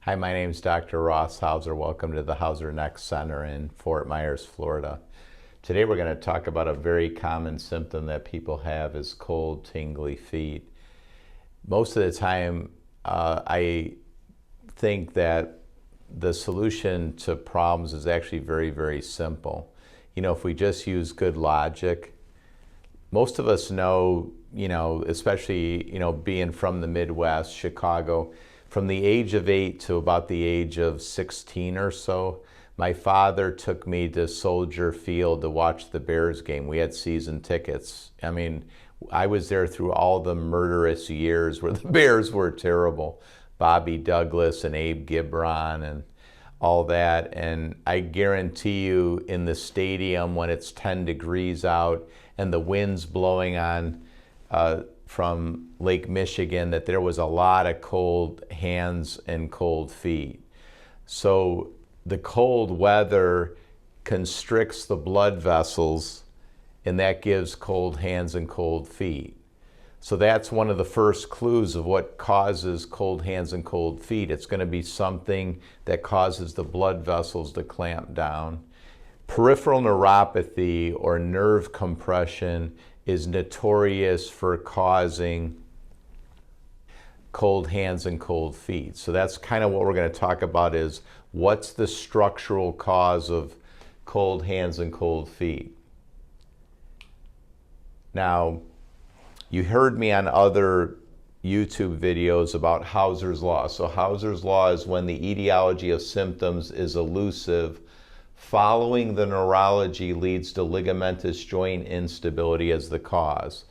Hi, my name is Dr. Ross Hauser. Welcome to the Hauser Neck Center in Fort Myers, Florida. Today we're going to talk about a very common symptom that people have is cold, tingly feet. Most of the time, I think that the solution to problems is actually very, very simple. You know, if we just use good logic, most of us know, especially, being from the Midwest, Chicago, from the age of 8 to about the age of 16 or so, my father took me to Soldier Field to watch the Bears game. We had season tickets. I mean, I was there through all the murderous years where the Bears were terrible. Bobby Douglas and Abe Gibron and all that. And I guarantee you in the stadium when it's 10 degrees out and the wind's blowing on from Lake Michigan, that there was a lot of cold hands and cold feet. So the cold weather constricts the blood vessels, and that gives cold hands and cold feet. So that's one of the first clues of what causes cold hands and cold feet. It's going to be something that causes the blood vessels to clamp down. Peripheral neuropathy or nerve compression is notorious for causing cold hands and cold feet. So that's kind of what we're going to talk about is what's the structural cause of cold hands and cold feet. Now, you heard me on other YouTube videos about Hauser's law. So Hauser's law is when the etiology of symptoms is elusive, following the neurology leads to ligamentous joint instability as the cause.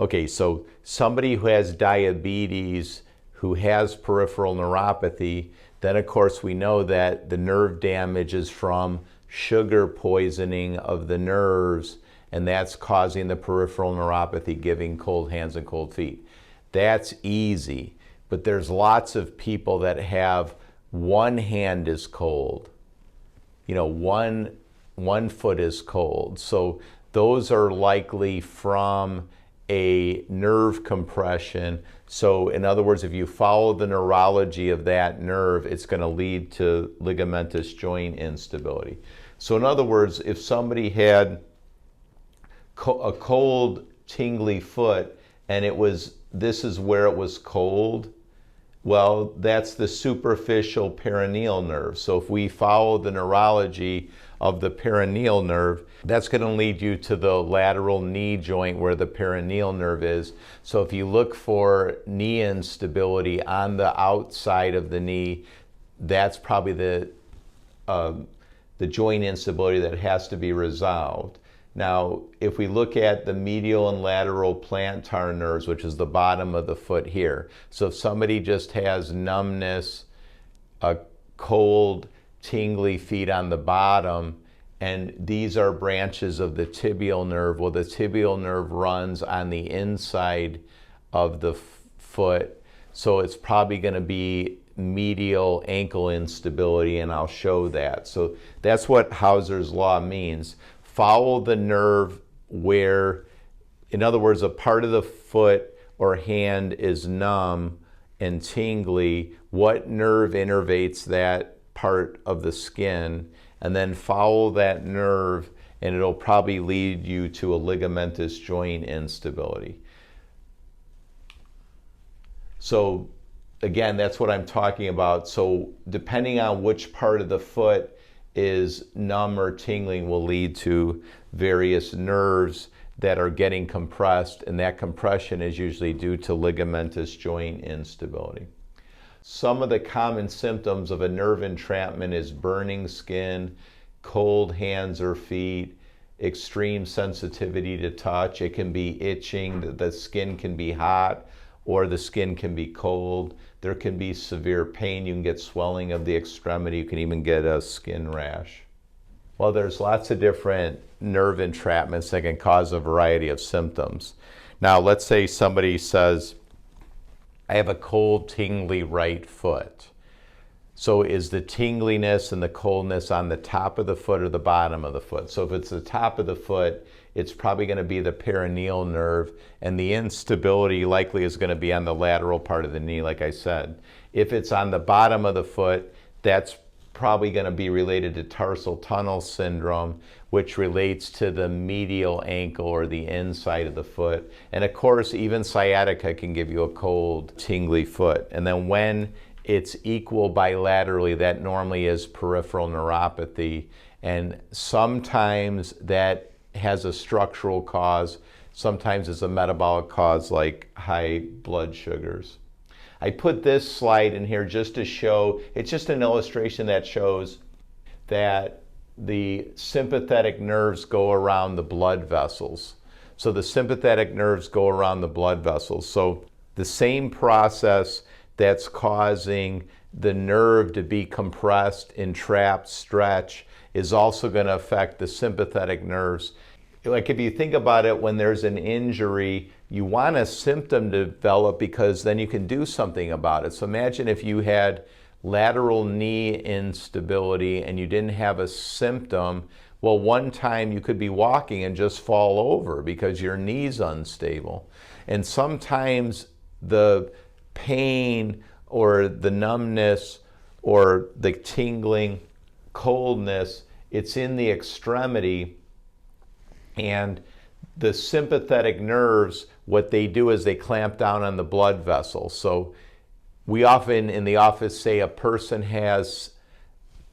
Okay, so somebody who has diabetes, who has peripheral neuropathy, then of course we know that the nerve damage is from sugar poisoning of the nerves, and that's causing the peripheral neuropathy, giving cold hands and cold feet. That's easy, but there's lots of people that have one hand is cold. One foot is cold. So those are likely from a nerve compression. So in other words, if you follow the neurology of that nerve, it's going to lead to ligamentous joint instability. So in other words, if somebody had a cold, tingly foot and this is where it was cold, well, that's the superficial perineal nerve. So if we follow the neurology of the perineal nerve, that's going to lead you to the lateral knee joint where the perineal nerve is. So if you look for knee instability on the outside of the knee, that's probably the joint instability that has to be resolved. Now, if we look at the medial and lateral plantar nerves, which is the bottom of the foot here, so if somebody just has numbness, a cold, tingly feet on the bottom, and these are branches of the tibial nerve, well, the tibial nerve runs on the inside of the foot, so it's probably going to be medial ankle instability, and I'll show that. So that's what Hauser's law means. Follow the nerve where, in other words, a part of the foot or hand is numb and tingly. What nerve innervates that part of the skin? And then follow that nerve, and it'll probably lead you to a ligamentous joint instability. So again, that's what I'm talking about. So depending on which part of the foot is numb or tingling will lead to various nerves that are getting compressed, and that compression is usually due to ligamentous joint instability. Some of the common symptoms of a nerve entrapment is burning skin, cold hands or feet, extreme sensitivity to touch. It can be itching, the skin can be hot, or the skin can be cold. There can be severe pain. You can get swelling of the extremity. You can even get a skin rash. Well, there's lots of different nerve entrapments that can cause a variety of symptoms. Now, let's say somebody says, I have a cold, tingly right foot. So is the tingliness and the coldness on the top of the foot or the bottom of the foot? So if it's the top of the foot, it's probably going to be the perineal nerve, and the instability likely is going to be on the lateral part of the knee, like I said. If it's on the bottom of the foot, that's probably going to be related to tarsal tunnel syndrome, which relates to the medial ankle or the inside of the foot. And of course, even sciatica can give you a cold, tingly foot. And then when it's equal bilaterally, that normally is peripheral neuropathy. And sometimes that has a structural cause, sometimes it's a metabolic cause like high blood sugars. I put this slide in here just to show, it's just an illustration that shows that the sympathetic nerves go around the blood vessels. So the sympathetic nerves go around the blood vessels. So the same process that's causing the nerve to be compressed, entrapped, stretch, is also going to affect the sympathetic nerves. Like if you think about it, when there's an injury, you want a symptom to develop because then you can do something about it. So imagine if you had lateral knee instability and you didn't have a symptom. Well, one time you could be walking and just fall over because your knee's unstable. And sometimes the pain or the numbness or the tingling, coldness, it's in the extremity. And the sympathetic nerves, what they do is they clamp down on the blood vessels. So we often in the office say a person has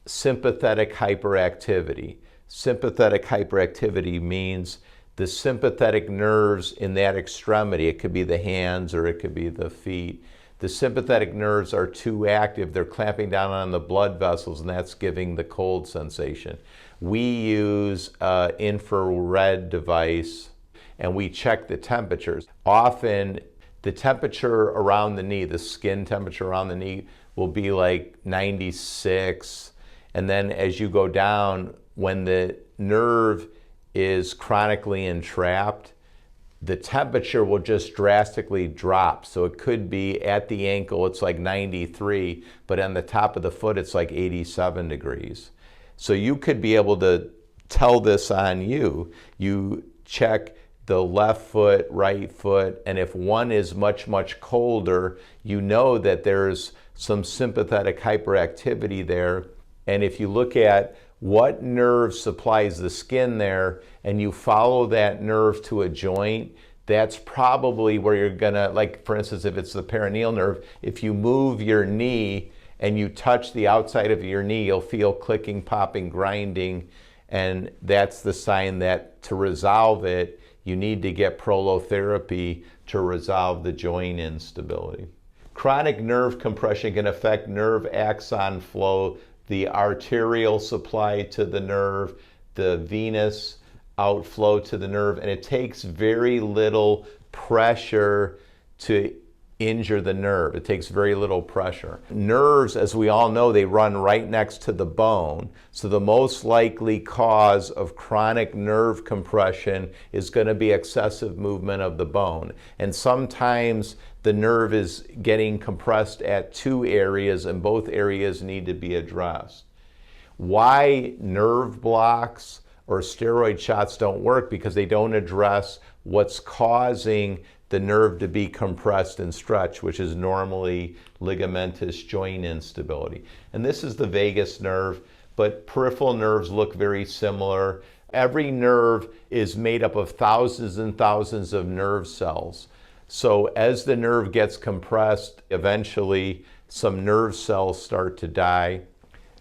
sympathetic hyperactivity. Sympathetic hyperactivity means the sympathetic nerves in that extremity, it could be the hands or it could be the feet, the sympathetic nerves are too active. They're clamping down on the blood vessels, and that's giving the cold sensation. We use an infrared device, and we check the temperatures. Often, the temperature around the knee, the skin temperature around the knee, will be like 96. And then as you go down, when the nerve is chronically entrapped, the temperature will just drastically drop. So it could be at the ankle, it's like 93, but on the top of the foot, it's like 87 degrees. So you could be able to tell this on you. You check the left foot, right foot, and if one is much, much colder, you know that there's some sympathetic hyperactivity there. And if you look at what nerve supplies the skin there, and you follow that nerve to a joint, that's probably where you're gonna, like for instance, if it's the perineal nerve, if you move your knee and you touch the outside of your knee, you'll feel clicking, popping, grinding, and that's the sign that to resolve it, you need to get prolotherapy to resolve the joint instability. Chronic nerve compression can affect nerve axon flow, the arterial supply to the nerve, the venous outflow to the nerve, and it takes very little pressure to injure the nerve. It takes very little pressure. Nerves, as we all know, they run right next to the bone. So the most likely cause of chronic nerve compression is going to be excessive movement of the bone. And sometimes the nerve is getting compressed at two areas and both areas need to be addressed. Why nerve blocks or steroid shots don't work? Because they don't address what's causing the nerve to be compressed and stretched, which is normally ligamentous joint instability. And this is the vagus nerve, but peripheral nerves look very similar. Every nerve is made up of thousands and thousands of nerve cells. So as the nerve gets compressed, eventually some nerve cells start to die.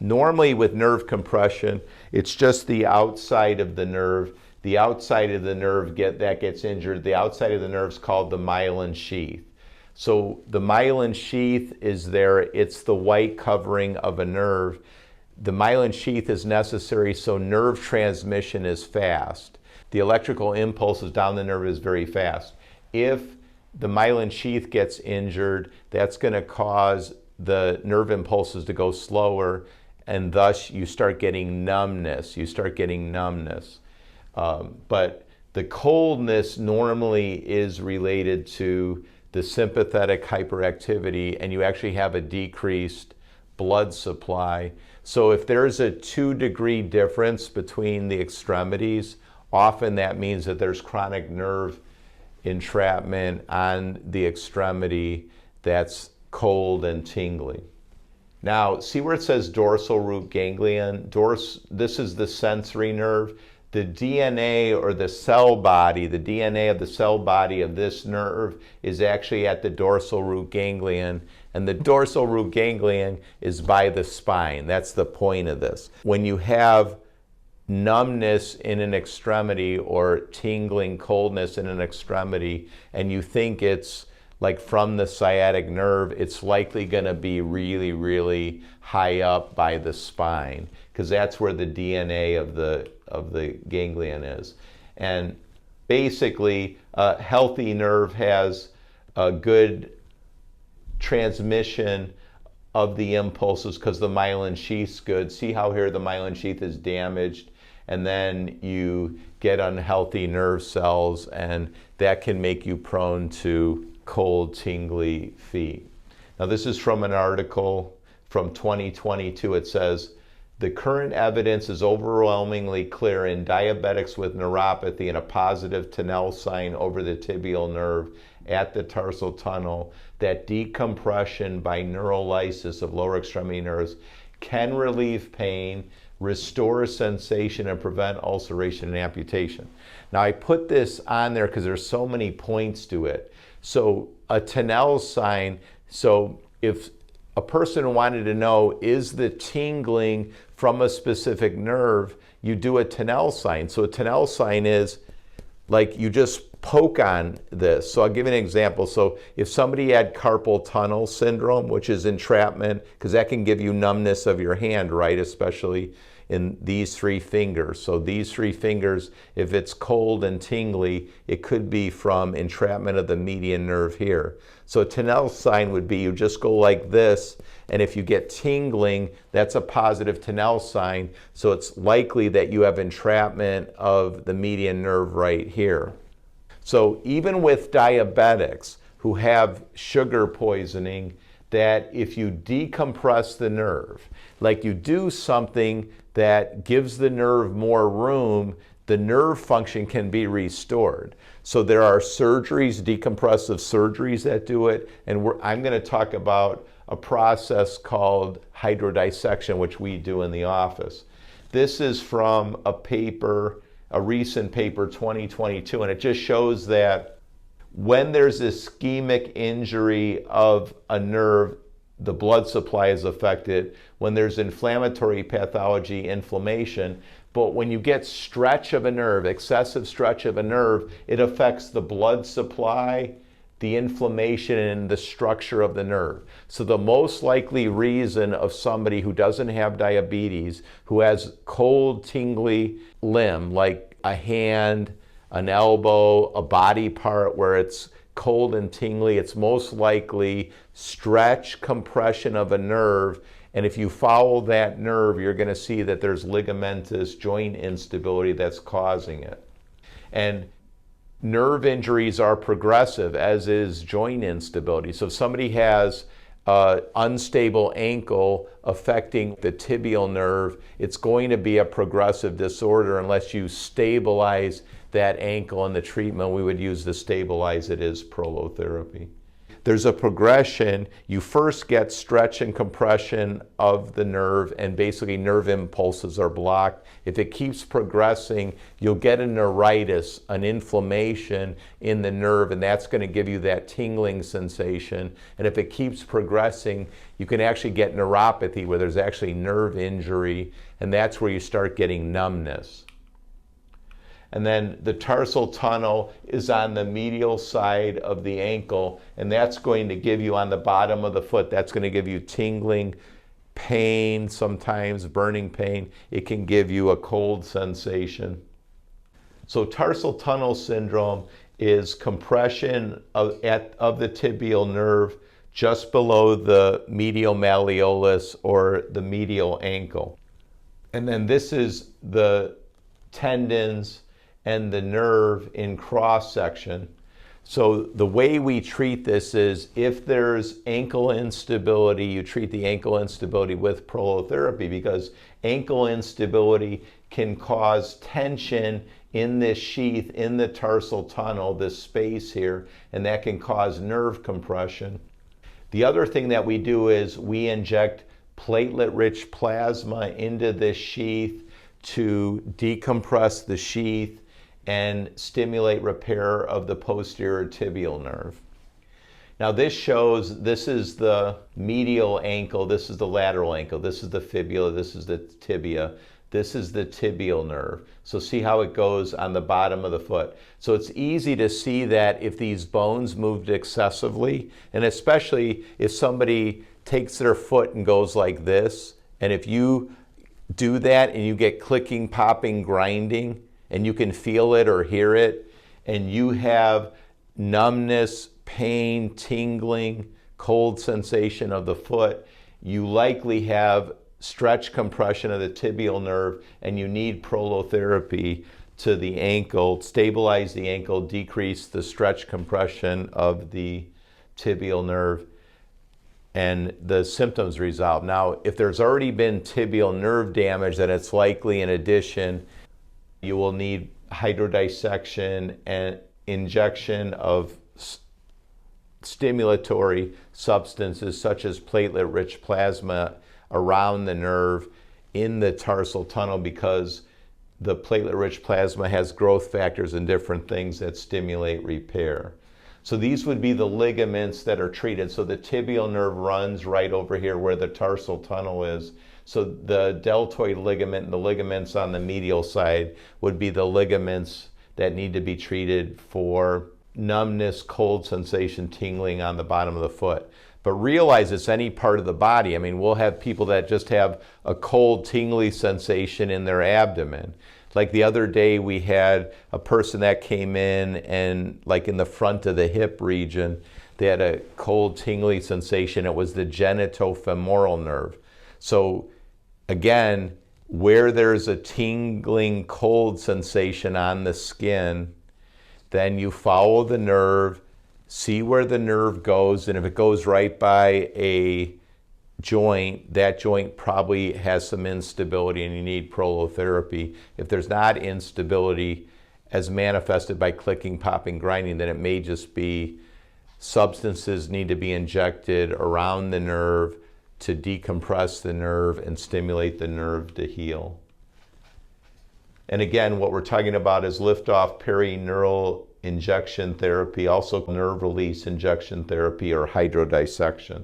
Normally with nerve compression, it's just the outside of the nerve. The outside of the nerve gets injured. The outside of the nerve is called the myelin sheath. So the myelin sheath is there. It's the white covering of a nerve. The myelin sheath is necessary so nerve transmission is fast. The electrical impulses down the nerve is very fast. If the myelin sheath gets injured, that's going to cause the nerve impulses to go slower, and thus you start getting numbness. But the coldness normally is related to the sympathetic hyperactivity, and you actually have a decreased blood supply. So if there's a 2-degree difference between the extremities, Often that means that there's chronic nerve entrapment on the extremity that's cold and tingling. Now, see where it says dorsal root ganglion? This is the sensory nerve. The DNA or the cell body, the DNA of the cell body of this nerve is actually at the dorsal root ganglion, and the dorsal root ganglion is by the spine. That's the point of this. When you have numbness in an extremity or tingling, coldness in an extremity, and you think it's like from the sciatic nerve, it's likely going to be really, really high up by the spine, because that's where the DNA of the ganglion is. And basically, a healthy nerve has a good transmission of the impulses because the myelin sheath's good. See how here the myelin sheath is damaged, and then you get unhealthy nerve cells, and that can make you prone to cold, tingly feet. Now, this is from an article from 2022. It says, the current evidence is overwhelmingly clear in diabetics with neuropathy and a positive Tinel sign over the tibial nerve at the tarsal tunnel that decompression by neurolysis of lower extremity nerves can relieve pain, restore sensation, and prevent ulceration and amputation. Now, I put this on there because there's so many points to it. So a Tinel sign, so if a person wanted to know, is the tingling from a specific nerve, you do a Tinel sign. So a Tinel sign is like you just poke on this. So I'll give you an example. So if somebody had carpal tunnel syndrome, which is entrapment, because that can give you numbness of your hand, right? Especially in these three fingers. So these three fingers, if it's cold and tingly, it could be from entrapment of the median nerve here. So a Tinel sign would be you just go like this, and if you get tingling, that's a positive Tinel sign. So it's likely that you have entrapment of the median nerve right here. So even with diabetics who have sugar poisoning, that if you decompress the nerve, like you do something that gives the nerve more room, the nerve function can be restored. So there are surgeries, decompressive surgeries that do it, and I'm going to talk about a process called hydrodissection, which we do in the office. This is from a paper, a recent paper, 2022, and it just shows that when there's ischemic injury of a nerve, the blood supply is affected. When there's inflammatory pathology, inflammation. But when you get stretch of a nerve, excessive stretch of a nerve, it affects the blood supply, the inflammation, and the structure of the nerve. So the most likely reason of somebody who doesn't have diabetes, who has cold, tingly limb, like a hand, an elbow, a body part where it's cold and tingly, it's most likely stretch, compression of a nerve. And if you follow that nerve, you're going to see that there's ligamentous joint instability that's causing it. And nerve injuries are progressive, as is joint instability. So if somebody has unstable ankle affecting the tibial nerve, it's going to be a progressive disorder unless you stabilize that ankle, and the treatment we would use to stabilize it is prolotherapy. There's a progression. You first get stretch and compression of the nerve, and basically nerve impulses are blocked. If it keeps progressing, you'll get a neuritis, an inflammation in the nerve, and that's going to give you that tingling sensation. And if it keeps progressing, you can actually get neuropathy, where there's actually nerve injury, and that's where you start getting numbness. And then the tarsal tunnel is on the medial side of the ankle, and that's going to give you, on the bottom of the foot, that's going to give you tingling, pain, sometimes burning pain. It can give you a cold sensation. So tarsal tunnel syndrome is compression of the tibial nerve just below the medial malleolus or the medial ankle. And then this is the tendons and the nerve in cross section. So the way we treat this is, if there's ankle instability, you treat the ankle instability with prolotherapy, because ankle instability can cause tension in this sheath, in the tarsal tunnel, this space here, and that can cause nerve compression. The other thing that we do is we inject platelet-rich plasma into this sheath to decompress the sheath and stimulate repair of the posterior tibial nerve. Now this shows, this is the medial ankle, this is the lateral ankle, this is the fibula, this is the tibia, this is the tibial nerve. So see how it goes on the bottom of the foot. So it's easy to see that if these bones moved excessively, and especially if somebody takes their foot and goes like this, and if you do that and you get clicking, popping, grinding, and you can feel it or hear it, and you have numbness, pain, tingling, cold sensation of the foot, you likely have stretch compression of the tibial nerve, and you need prolotherapy to the ankle, stabilize the ankle, decrease the stretch compression of the tibial nerve, and the symptoms resolve. Now, if there's already been tibial nerve damage, then it's likely in addition you will need hydrodissection and injection of stimulatory substances such as platelet-rich plasma around the nerve in the tarsal tunnel, because the platelet-rich plasma has growth factors and different things that stimulate repair. So these would be the ligaments that are treated. So the tibial nerve runs right over here where the tarsal tunnel is. So the deltoid ligament and the ligaments on the medial side would be the ligaments that need to be treated for numbness, cold sensation, tingling on the bottom of the foot. But realize it's any part of the body. I mean, we'll have people that just have a cold, tingly sensation in their abdomen. Like the other day, we had a person that came in and like in the front of the hip region, they had a cold, tingly sensation. It was the genitofemoral nerve. So again, where there's a tingling, cold sensation on the skin, then you follow the nerve, see where the nerve goes, and if it goes right by a joint, that joint probably has some instability and you need prolotherapy. If there's not instability as manifested by clicking, popping, grinding, then it may just be substances need to be injected around the nerve to decompress the nerve and stimulate the nerve to heal. And again, what we're talking about is Lyftogt perineural injection therapy, also nerve release injection therapy or hydrodissection.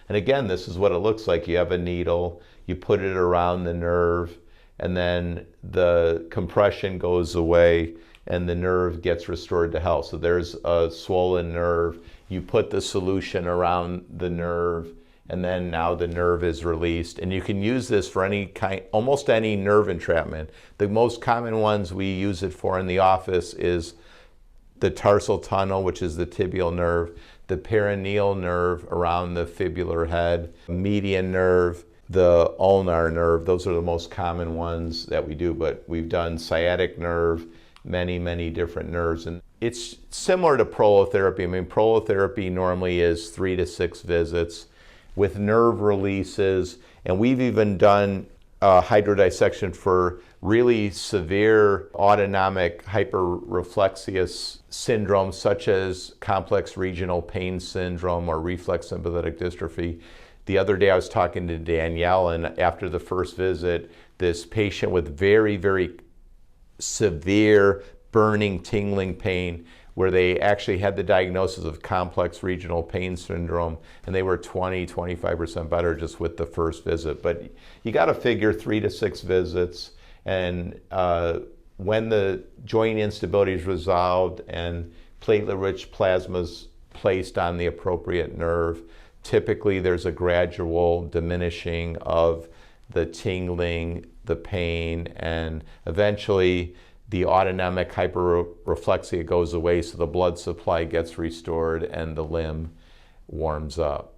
And again, this is what it looks like. You have a needle, you put it around the nerve, and then the compression goes away and the nerve gets restored to health. So there's a swollen nerve, you put the solution around the nerve, and then now the nerve is released. And you can use this for any kind, almost any nerve entrapment. The most common ones we use it for in the office is the tarsal tunnel, which is the tibial nerve, the perineal nerve around the fibular head, median nerve, the ulnar nerve. Those are the most common ones that we do, but we've done sciatic nerve, many different nerves. And it's similar to prolotherapy. I mean, prolotherapy normally is 3 to 6 visits with nerve releases, and we've even done hydrodissection for really severe autonomic hyperreflexia syndrome, such as complex regional pain syndrome or reflex sympathetic dystrophy. The other day I was talking to Danielle, and after the first visit, this patient with very severe burning, tingling pain, where they actually had the diagnosis of complex regional pain syndrome, and they were 20–25% better just with the first visit. But you got to figure 3 to 6 visits, and when the joint instability is resolved and platelet-rich plasma is placed on the appropriate nerve, typically there's a gradual diminishing of the tingling, the pain, and eventually the autonomic hyperreflexia goes away, so the blood supply gets restored and the limb warms up.